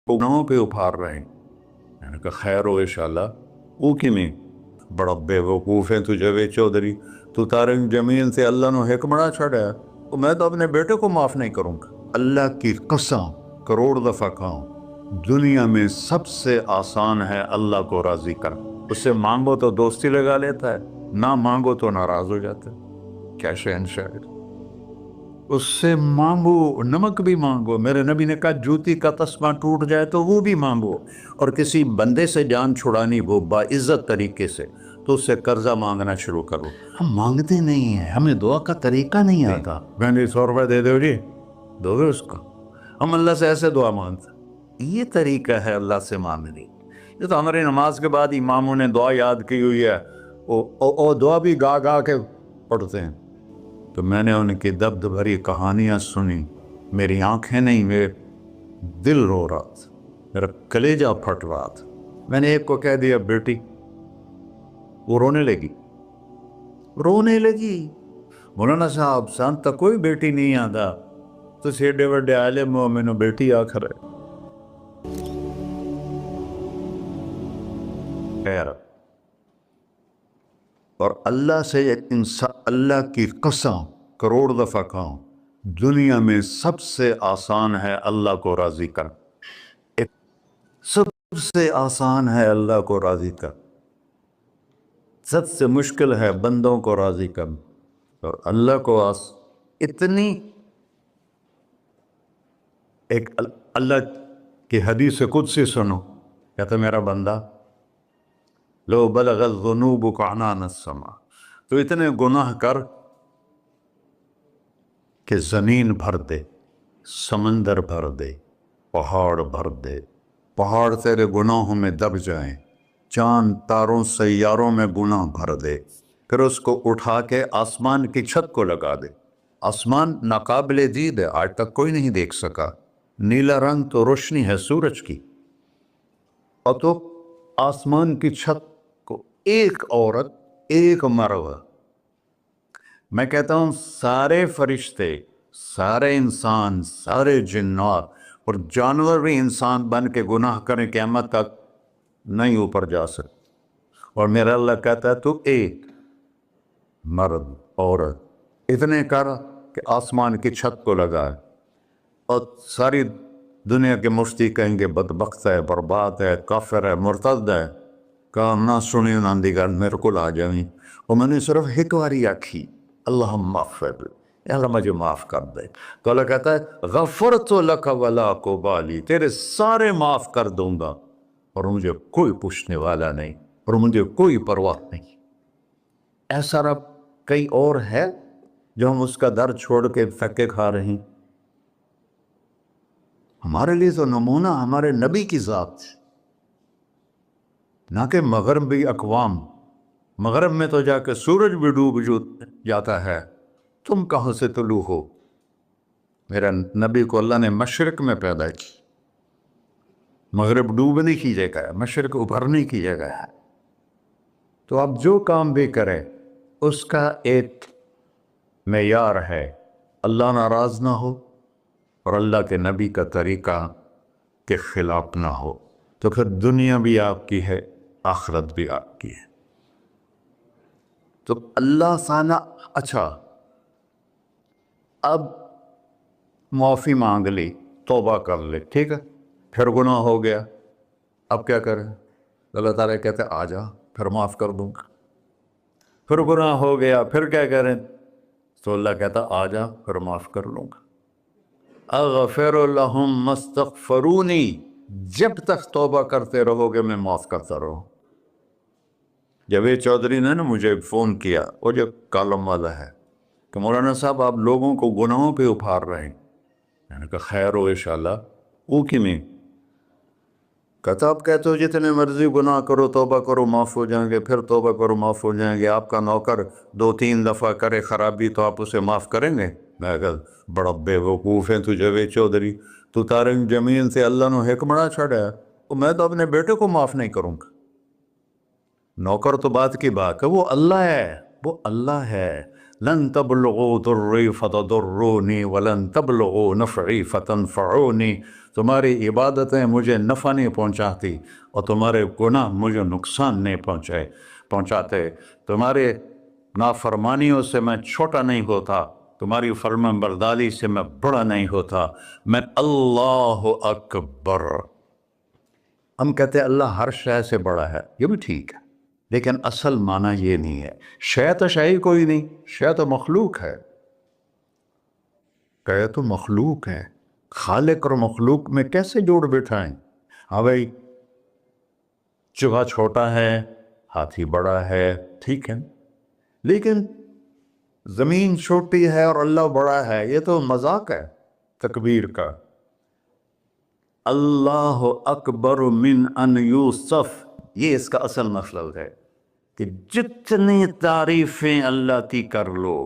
گناہوں پہ ابھار رہے ہیں۔ میں نے کہا خیر ہو انشاءاللہ۔ وہ کی میں بڑا بے وقوف ہے تو جاوید چودھری، تو تارنگ جمیل سے اللہ نے حکمراں چھڑا ہے، تو میں تو اپنے بیٹے کو معاف نہیں کروں گا۔ اللہ کی قسم کروڑ دفعہ کہوں، دنیا میں سب سے آسان ہے اللہ کو راضی کر۔ اس سے مانگو تو دوستی لگا لیتا ہے، نہ مانگو تو ناراض ہو جاتا ہے۔ کیا شہنشاہ ہے! اس سے مانگو، نمک بھی مانگو۔ میرے نبی نے کہا جوتی کا تسمہ ٹوٹ جائے تو وہ بھی مانگو، اور کسی بندے سے جان چھڑانی وہ باعزت طریقے سے، تو اس سے قرضہ مانگنا شروع کرو۔ ہم مانگتے نہیں ہیں، ہمیں دعا کا طریقہ نہیں آتا۔ میں نے 100 روپے دے دو جی، دو گے اس کو؟ ہم اللہ سے ایسے دعا مانگتے ہیں۔ یہ طریقہ ہے اللہ سے مانگنے۔ یہ تو ہماری نماز کے بعد اماموں نے دعا یاد کی ہوئی ہے، وہ دعا بھی گا گا کے پڑھتے ہیں۔ تو میں نے ان کی درد بھری کہانیاں سنی، میری آنکھیں نہیں، میرے دل رو رہا تھا، میرا کلیجہ پھٹ رہا تھا۔ میں نے ایک کو کہہ دیا بیٹی، وہ رونے لگی۔ مولانا صاحب سان تک کوئی بیٹی نہیں آتا، تو سیڈے وڈے عالم ہو، میں نے بیٹی آخر ہے۔ خیر، اور اللہ سے ایک انسان، اللہ کی قسم کروڑ دفعہ کہوں، دنیا میں سب سے آسان ہے اللہ کو راضی کر۔ سب سے آسان ہے اللہ کو راضی کر، سب سے مشکل ہے بندوں کو راضی کر، اور اللہ کو اتنی ایک اللہ کی حدیث قدسی سنو، کہتا میرا بندہ لو بلغ الذنوب عنان السماء، تو اتنے گناہ کر کہ زمین بھر دے، سمندر بھر دے، پہاڑ بھر دے، پہاڑ تیرے گناہوں میں دب جائیں، چاند تاروں سیاروں میں گناہ بھر دے، پھر اس کو اٹھا کے آسمان کی چھت کو لگا دے۔ آسمان ناقابل دید ہے، آج تک کوئی نہیں دیکھ سکا، نیلا رنگ تو روشنی ہے سورج کی، اور تو آسمان کی چھت کو ایک عورت، ایک مرد، میں کہتا ہوں سارے فرشتے، سارے انسان، سارے جنات اور جانور بھی انسان بن کے گناہ کریں، قیامت تک نہیں اوپر جا سکتے، اور میرا اللہ کہتا ہے تو ایک مرد عورت اتنے کر کہ آسمان کی چھت کو لگائے، اور ساری دنیا کے مفتی کہیں گے بدبخت ہے، برباد ہے، کافر ہے، مرتد ہے، کہا نہ سنی نہ دیگر میرے کو آ جائیں، اور میں نے صرف ایک باری آکھی اللہم اغفر، اللہ مجھے معاف کر دے، تو اللہ کہتا ہے غفرت لک ولا ابالی، تیرے سارے معاف کر دوں گا، اور مجھے کوئی پوچھنے والا نہیں، اور مجھے کوئی پرواہ نہیں۔ ایسا رب کئی اور ہے جو ہم اس کا در چھوڑ کے پھکے کھا رہے ہیں؟ ہمارے لیے تو نمونہ ہمارے نبی کی ذات، نہ کہ مغربی اقوام۔ مغرب میں تو جا کے سورج بھی ڈوب جاتا ہے، تم کہاں سے طلوع ہو؟ میرا نبی کو اللہ نے مشرق میں پیدا کی، مغرب ڈوبنے کی جگہ ہے، مشرق ابھرنے کی جگہ ہے۔ تو اب جو کام بھی کرے اس کا ایک معیار ہے، اللہ ناراض نہ ہو اور اللہ کے نبی کا طریقہ کے خلاف نہ ہو، تو پھر دنیا بھی آپ کی ہے، آخرت بھی آپ کی ہے۔ تو اللہ سانا اچھا، اب معافی مانگ لی، توبہ کر لے، ٹھیک ہے، پھر گناہ ہو گیا، اب کیا کریں؟ اللہ تعالیٰ کہتے آ جا، پھر معاف کر دوں گا۔ پھر گناہ ہو گیا، پھر کیا کریں؟ تو اللہ کہتا آ جا، پھر معاف کر لوں گا۔ اغفر لہم مستغفرونی، جب تک توبہ کرتے رہو گے میں معاف کرتا رہوں۔ جاوید چودھری نے نا مجھے فون کیا، وہ جو کالم والا ہے، کہ مولانا صاحب آپ لوگوں کو گناہوں پہ ابھار رہے ہیں۔ میں نے کہا خیر ہو انشاءاللہ۔ وہ کی میں کہتا آپ کہتے ہو جتنے مرضی گناہ کرو، توبہ کرو معاف ہو جائیں گے، پھر توبہ کرو معاف ہو جائیں گے، آپ کا نوکر 2-3 دفعہ کرے خرابی تو آپ اسے معاف کریں گے؟ میں کہا بڑا بے وقوف ہے تو جاوید چودھری، تو تارنگ جمیل سے اللہ نے حکمراں چھڑا ہے، تو میں تو اپنے بیٹے کو معاف نہیں کروں گا۔ نوکر تو بات کی بات ہے، وہ اللہ ہے، وہ اللہ ہے، لن تبلغوا ضری فتضرونی ولن تبلغوا نفعی فتنفعونی، تمہاری عبادتیں مجھے نفع نہیں پہنچاتی اور تمہارے گناہ مجھے نقصان نہیں پہنچاتے، تمہارے نافرمانیوں سے میں چھوٹا نہیں ہوتا، تمہاری فرمان برداری سے میں بڑا نہیں ہوتا، میں اللہ اکبر۔ ہم کہتے ہیں اللہ ہر شے سے بڑا ہے، یہ بھی ٹھیک ہے، لیکن اصل معنی یہ نہیں ہے۔ شے تو شے ہی کوئی نہیں، شے تو مخلوق ہے، کہ تو مخلوق ہے، خالق اور مخلوق میں کیسے جوڑ بٹھائیں؟ ہاں بھائی، چوہا چھوٹا ہے، ہاتھی بڑا ہے، ٹھیک ہے، لیکن زمین چھوٹی ہے اور اللہ بڑا ہے، یہ تو مذاق ہے تکبیر کا۔ اللہ اکبر من ان یوسف، یہ اس کا اصل مطلب ہے کہ جتنی تعریفیں اللہ کی کر لو،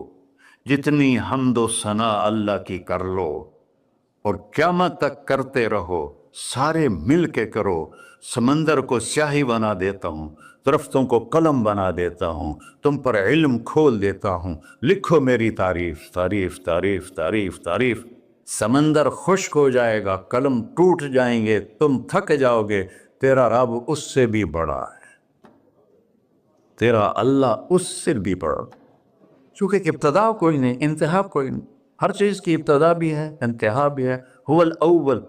جتنی حمد و ثنا اللہ کی کر لو، اور قیامت تک کرتے رہو، سارے مل کے کرو، سمندر کو سیاہی بنا دیتا ہوں، درختوں کو قلم بنا دیتا ہوں، تم پر علم کھول دیتا ہوں، لکھو میری تعریف، تعریف تعریف تعریف تعریف۔ سمندر خشک ہو جائے گا، قلم ٹوٹ جائیں گے، تم تھک جاؤ گے، تیرا رب اس سے بھی بڑا ہے، تیرا اللہ اس سے بھی بڑا، چونکہ ابتدا کوئی نہیں، انتہا کوئی نہیں، ہر چیز کی ابتدا بھی ہے، انتہا بھی ہے۔ هو الاول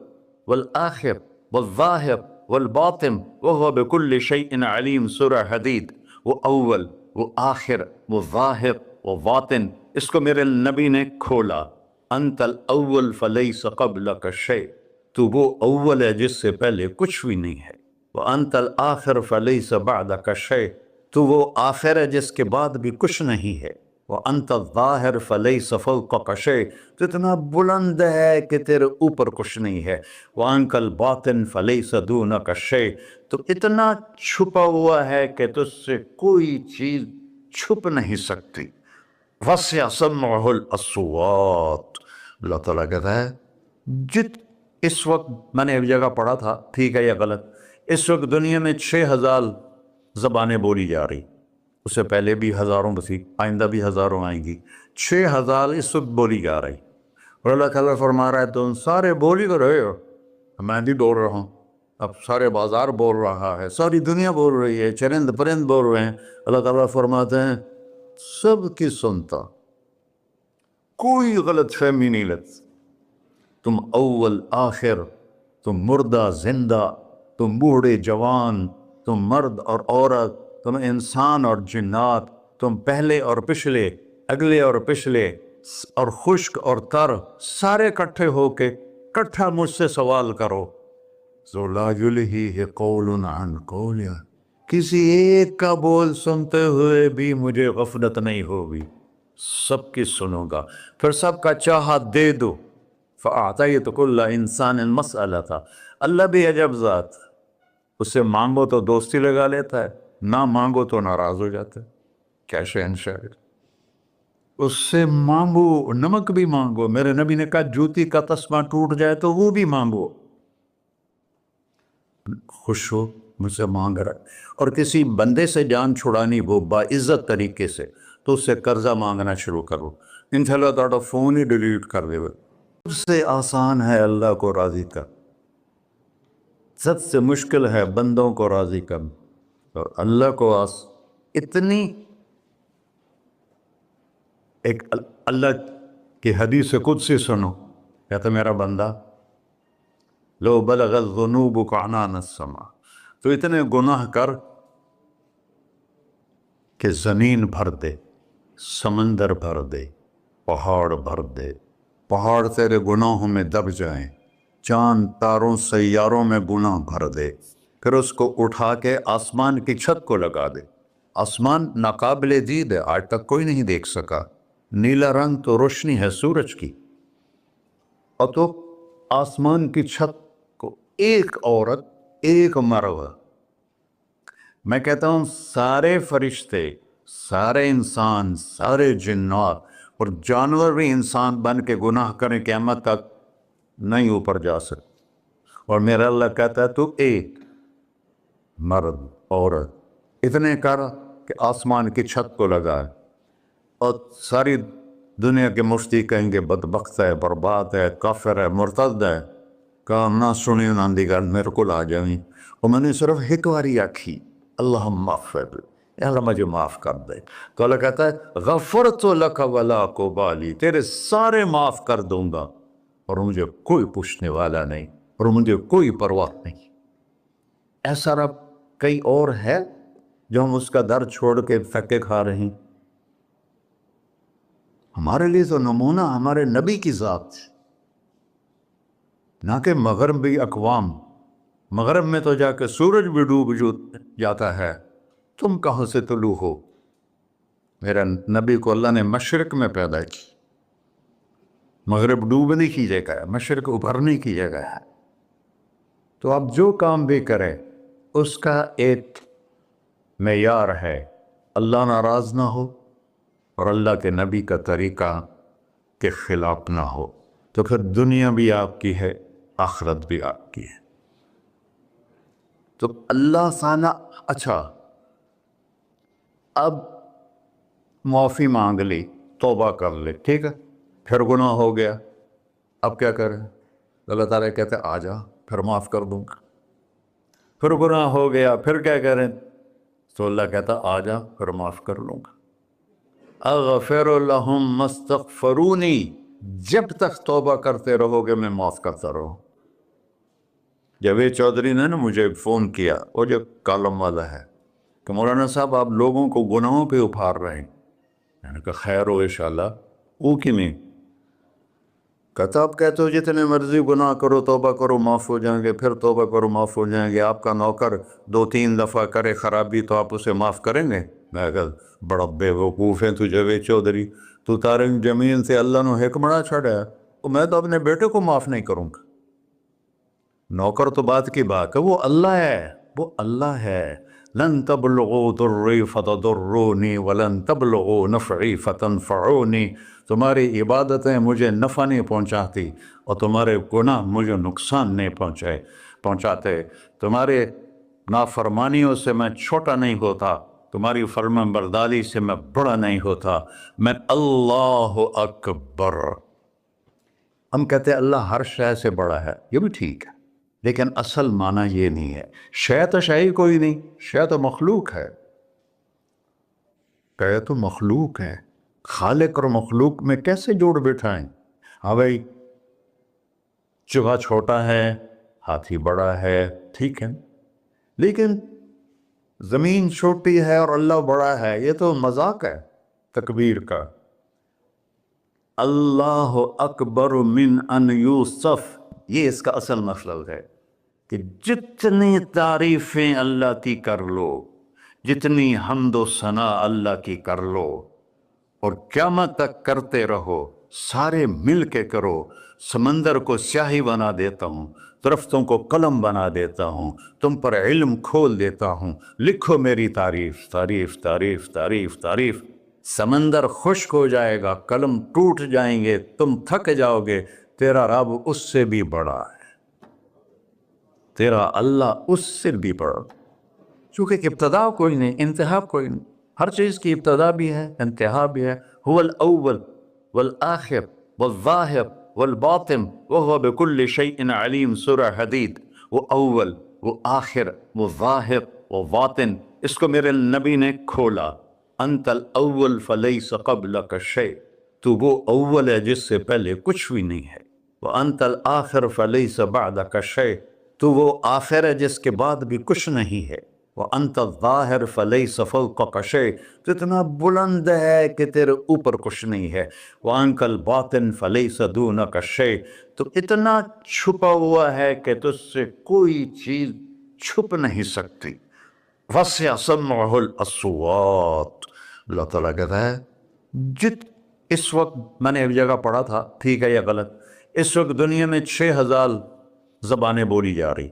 والآخر والظاہر والباطن وهو بكل شيء علیم، سورہ حدید۔ وہ اول، وہ آخر، وہ ظاہر، وہ باطن، اس کو میرے نبی نے کھولا۔ انت الاول فلیس قبلک شیء، تو وہ اول ہے جس سے پہلے کچھ بھی نہیں ہے۔ وانت الآخر فلیس بعدک شیء، تو وہ آخر ہے جس کے بعد بھی کچھ نہیں ہے۔ وانت الظاہر فلیس فوقک شیء، تو اتنا بلند ہے کہ تیرے اوپر کچھ نہیں ہے۔ وانت الباطن فلیس دونک شیء، تو اتنا چھپا ہوا ہے کہ تجھ سے کوئی چیز چھپ نہیں سکتی۔ وسع سمعہ الاصوات، اللہ تعالیٰ کہتا ہے اس وقت میں نے ایک جگہ پڑھا تھا، ٹھیک ہے یا غلط، اس وقت دنیا میں 6000 زبانیں بولی جا رہی، اس سے پہلے بھی ہزاروں بسی، آئندہ بھی ہزاروں آئیں گی، 6000 اس وقت بولی جا رہی، اور اللہ تعالیٰ فرما رہا ہے تم سارے بولی کر رہے ہو، میں بھی بول رہا ہوں، اب سارے بازار بول رہا ہے، ساری دنیا بول رہی ہے، چرند پرند بول رہے ہیں، اللہ تعالیٰ فرماتے ہیں سب کی سنتا، کوئی غلط فہمی نہیں لگتی، تم اول آخر، تم مردہ زندہ، تم بوڑھے جوان، تم مرد اور عورت، تم انسان اور جنات، تم پہلے اور پچھلے، اگلے اور پچھلے، اور خشک اور تر، سارے اکٹھے ہو کے کٹھا مجھ سے سوال کرو۔ ذو لا یلہیہ قول عن قول، کسی ایک کا بول سنتے ہوئے بھی مجھے غفلت نہیں ہوگی، سب کی سنوں گا، پھر سب کا چاہا دے دو۔ فَأَعْطَيْتُ كُلَّ إِنسَانٍ مَسْأَلَةً، اللہ بھی عجب ذات، اس سے مانگو تو دوستی لگا لیتا ہے، نہ مانگو تو ناراض ہو جاتا ہے، کیا شہنشاہ ہے۔ اس سے مانگو، نمک بھی مانگو، میرے نبی نے کہا جوتی کا تسمہ ٹوٹ جائے تو وہ بھی مانگو، خوش ہو مجھ سے مانگ رہا ہے۔ اور کسی بندے سے جان چھڑانی ہو باعزت طریقے سے تو اس سے قرضہ مانگنا شروع کرو، انشاءاللہ تعالیٰ فون ہی ڈیلیٹ کر دے۔ سب سے آسان ہے اللہ کو راضی کر، سب سے مشکل ہے بندوں کو راضی کر، اور اللہ کو اتنی ایک اللہ کی حدیث قدسی سنو، کہتا میرا بندہ لو بلغت ذنوبک عنان السماء، تو اتنے گناہ کر کہ زمین بھر دے، سمندر بھر دے، پہاڑ بھر دے، پہاڑ تیرے گناہوں میں دب جائیں، چاند تاروں سیاروں میں گناہ بھر دے، پھر اس کو اٹھا کے آسمان کی چھت کو لگا دے۔ آسمان ناقابل دید ہے، آج تک کوئی نہیں دیکھ سکا، نیلا رنگ تو روشنی ہے سورج کی، اور تو آسمان کی چھت کو ایک عورت، ایک مرد، میں کہتا ہوں سارے فرشتے، سارے انسان، سارے جنات اور جانور بھی انسان بن کے گناہ کریں، قیامت تک نہیں اوپر جا سکتے، اور میرا اللہ کہتا ہے تو ایک مرد عورت اتنے کر کہ آسمان کی چھت کو لگائے، اور ساری دنیا کے مفتی کہیں گے بدبخت ہے، برباد ہے، کافر ہے، مرتد ہے. کہا نہ سنی نہ دی گل میرے کو آ جائیں. اور میں نے صرف ایک باری آکھی اللہ معاف کر دے، اللہ مجھے معاف کر دے. تو اللہ کہتا ہے غفرت لک ولا ابالی، تیرے سارے معاف کر دوں گا اور مجھے کوئی پوچھنے والا نہیں اور مجھے کوئی پرواہ نہیں. ایسا رب کئی اور ہے جو ہم اس کا در چھوڑ کے پھکے کھا رہے ہیں؟ ہمارے لیے تو نمونہ ہمارے نبی کی ذات، نہ کہ مغربی اقوام. مغرب میں تو جا کے سورج بھی ڈوب جاتا ہے، تم کہاں سے طلوع ہو؟ میرا نبی کو اللہ نے مشرق میں پیدا کی. مغرب ڈوبنے کی جگہ ہے، مشرق ابھرنے کی جگہ ہے. تو آپ جو کام بھی کریں اس کا ایک معیار ہے، اللہ ناراض نہ ہو اور اللہ کے نبی کا طریقہ کے خلاف نہ ہو، تو پھر دنیا بھی آپ کی ہے، آخرت بھی آپ کی ہے. تو اللہ سانہ اچھا اب معافی مانگ لی، توبہ کر لے، ٹھیک ہے، پھر گناہ ہو گیا، اب کیا کریں؟ اللہ تعالیٰ کہتے آ جا پھر معاف کر دوں گا. پھر گناہ ہو گیا، پھر کیا کریں؟ تو اللہ کہتا آ جا پھر معاف کر لوں گا. اغفر لہم مستغفرونی، جب تک توبہ کرتے رہو گے میں معاف کرتا رہوں. جاوید چودھری نے نا مجھے فون کیا، وہ جو کالم والا ہے، کہ مولانا صاحب آپ لوگوں کو گناہوں پہ ابھار رہے ہیں. میں نے کہا خیر ہو انشاءاللہ. وہ کی نہیں کہتا آپ کہتے ہو جتنے مرضی گناہ کرو توبہ کرو معاف ہو جائیں گے، پھر توبہ کرو معاف ہو جائیں گے. آپ کا نوکر 2-3 دفعہ کرے خرابی تو آپ اسے معاف کریں گے؟ میں کہا بڑا بے وقوف ہے تو جاوید چودھری، تو تارے زمین سے اللہ نے حکمڑا چھڑا ہے، میں تو اپنے بیٹے کو معاف نہیں کروں گا. نوکر تو بات کی بات ہے، وہ اللہ ہے، وہ اللہ ہے. لن تبلغوا ضری فتضرونی ولن تبلغوا نفعی فتنفعونی. تمہاری عبادتیں مجھے نفع نہیں پہنچاتی اور تمہارے گناہ مجھے نقصان نہیں پہنچاتے. تمہارے نافرمانیوں سے میں چھوٹا نہیں ہوتا، تمہاری فرمان برداری سے میں بڑا نہیں ہوتا. میں اللہ اکبر. ہم کہتے ہیں اللہ ہر شے سے بڑا ہے، یہ بھی ٹھیک ہے، لیکن اصل معنی یہ نہیں ہے. شے تو شے ہی کوئی نہیں، شے تو مخلوق ہے. کہ تو مخلوق ہے، خالق اور مخلوق میں کیسے جوڑ بٹھائیں؟ ہاں بھائی چوہا چھوٹا ہے، ہاتھی بڑا ہے، ٹھیک ہے، لیکن زمین چھوٹی ہے اور اللہ بڑا ہے، یہ تو مذاق ہے تکبیر کا. اللہ اکبر من ان یوسف، یہ اس کا اصل مطلب ہے کہ جتنی تعریفیں اللہ کی کر لو، جتنی حمد و ثنا اللہ کی کر لو اور قیامت تک کرتے رہو، سارے مل کے کرو. سمندر کو سیاہی بنا دیتا ہوں، درختوں کو قلم بنا دیتا ہوں، تم پر علم کھول دیتا ہوں، لکھو میری تعریف تعریف تعریف تعریف تعریف. سمندر خشک ہو جائے گا، قلم ٹوٹ جائیں گے، تم تھک جاؤ گے، تیرا رب اس سے بھی بڑا ہے، تیرا اللہ اس سے بھی بڑا. چونکہ ابتدا کوئی نہیں، انتہا کوئی نہیں. ہر چیز کی ابتدا بھی ہے، انتہا بھی ہے. هو الاول والآخر والظاہر والباطن وهو بكل شيء علیم، سورہ حدید. وہ اول، وہ آخر، وہ ظاہر، وہ باطن. اس کو میرے نبی نے کھولا. انت الاول فلیس قبلک شیء، تو وہ اول ہے جس سے پہلے کچھ بھی نہیں ہے. وانت الآخر فلیس بعدک شیء، تو وہ آخر ہے جس کے بعد بھی کچھ نہیں ہے. وانت الظاہر فلیس فوقک شیء، تو اتنا بلند ہے کہ تیرے اوپر کچھ نہیں ہے. وانت الباطن فلیس دونک شیء، تو اتنا چھپا ہوا ہے کہ تجھ سے کوئی چیز چھپ نہیں سکتی. وسع سمعہ الاصوات، اللہ تعالیٰ کہتا ہے اس وقت میں نے ایک جگہ پڑھا تھا، ٹھیک ہے یا غلط، اس وقت دنیا میں 6000 زبانیں بولی جا رہی.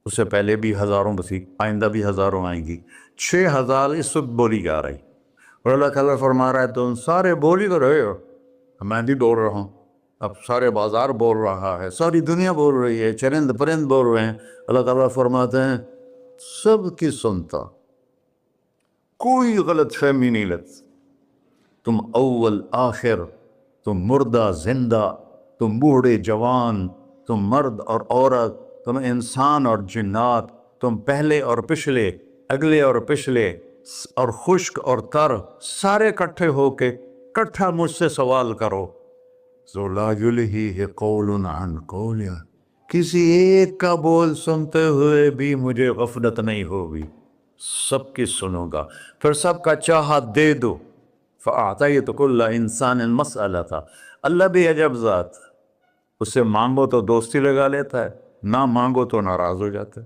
اس سے پہلے بھی ہزاروں بسی، آئندہ بھی ہزاروں آئیں گی. 6000 اس وقت بولی جا رہی. اور اللہ تعالیٰ فرما رہا ہے تم سارے بولی تو رہے ہو، میں بھی بول رہا ہوں، اب سارے بازار بول رہا ہے، ساری دنیا بول رہی ہے، چرند پرند بول رہے ہیں. اللہ تعالیٰ فرماتے ہیں سب کی سنتا، کوئی غلط فہمی نہیں لگتی. تم اول آخر، تم مردہ زندہ، تم بوڑھے جوان، تم مرد اور عورت، تم انسان اور جنات، تم پہلے اور پچھلے، اگلے اور پچھلے، اور خشک اور تر، سارے کٹھے ہو کے کٹھا مجھ سے سوال کرو. ذو لا یلہیہ قول عن قول، کسی ایک کا بول سنتے ہوئے بھی مجھے غفلت نہیں ہوگی، سب کی سنوں گا، پھر سب کا چاہا دے دو. فَأَعْطَيْتُ كُلَّ إِنسَانٍ مَسْأَلَةً. اللہ بھی عجب ذات، اس سے مانگو تو دوستی لگا لیتا ہے، نہ مانگو تو ناراض ہو جاتا ہے.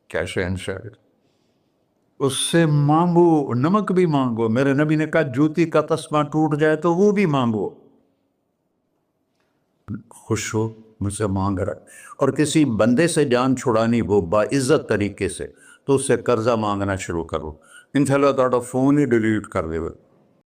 کیا شہنشاہ، اس سے مانگو، نمک بھی مانگو. میرے نبی نے کہا جوتی کا تسمہ ٹوٹ جائے تو وہ بھی مانگو. خوش ہو مجھ سے مانگ رہا ہے. اور کسی بندے سے جان چھڑانی وہ باعزت طریقے سے، تو اس سے قرضہ مانگنا شروع کرو. انشاءاللہ تعالیٰ فون ہی ڈیلیٹ کر دے.